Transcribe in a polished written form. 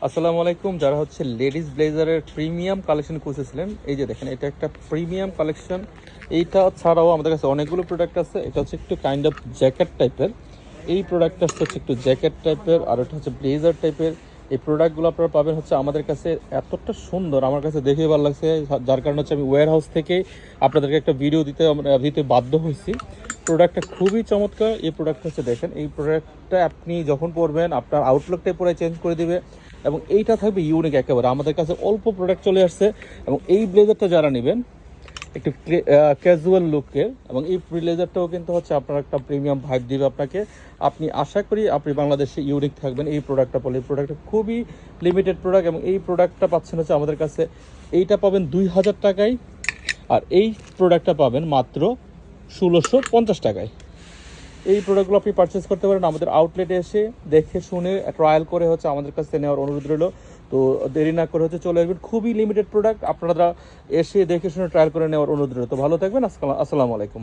আসসালামু আলাইকুম। যারা হচ্ছে লেডিস ব্লেজারের প্রিমিয়াম কালেকশন খুঁজেছিলেন, এই যে দেখেন এটা একটা প্রিমিয়াম কালেকশন। এইটা ছাড়াও আমাদের কাছে অনেকগুলো প্রোডাক্ট আছে। এটা হচ্ছে একটু কাইন্ড অফ জ্যাকেট টাইপের। এই প্রোডাক্টটা হচ্ছে একটু জ্যাকেট টাইপের, আর এটা হচ্ছে ব্লেজার টাইপের। এই প্রোডাক্টগুলো আপনারা পাবেন হচ্ছে আমাদের কাছে। এতটা সুন্দর, আমার কাছে দেখে ভালো লাগছে, যার কারণে হচ্ছে আমি ওয়্যার হাউস থেকে আপনাদেরকে একটা ভিডিও দিতে বাধ্য হয়েছি। প্রোডাক্টটা খুবই চমৎকার। এই প্রোডাক্টটা হচ্ছে দেখেন, এই প্রোডাক্টটা আপনি যখন পরবেন আপনার আউটলুকটাই পুরো চেঞ্জ করে দিবে, এবং এইটা থাকবে ইউনিক একেবারে। আমাদের কাছে অল্প প্রোডাক্ট চলে আসছে, এবং এই ব্লেজারটা যারা নেবেন একটু ক্যাজুয়াল লুকের, এবং এই ব্লেজারটাও কিন্তু হচ্ছে আপনার একটা প্রিমিয়াম ভাইব দিবে আপনাকে। আপনি আশা করি আপনি বাংলাদেশে ইউনিক থাকবেন এই প্রোডাক্টটা পরলে। এই প্রোডাক্টটা খুবই লিমিটেড প্রোডাক্ট, এবং এই প্রোডাক্টটা পাচ্ছেন হচ্ছে আমাদের কাছে। এইটা পাবেন 2000 টাকায়, আর এই প্রোডাক্টটা পাবেন মাত্র 1650 টাকায়। এই প্রোডাক্টগুলো আপনি পারচেস করতে পারেন আমাদের আউটলেটে এসে, দেখে শুনে ট্রায়াল করে হচ্ছে আমাদের কাছ থেকে নেওয়ার অনুরোধ রইল। তো দেরি না করে হচ্ছে চলে আসবেন। খুবই লিমিটেড প্রোডাক্ট, আপনারা এসে দেখে শুনে ট্রায়াল করে নেওয়ার অনুরোধ রইল। তো ভালো থাকবেন। আসসালামু আলাইকুম।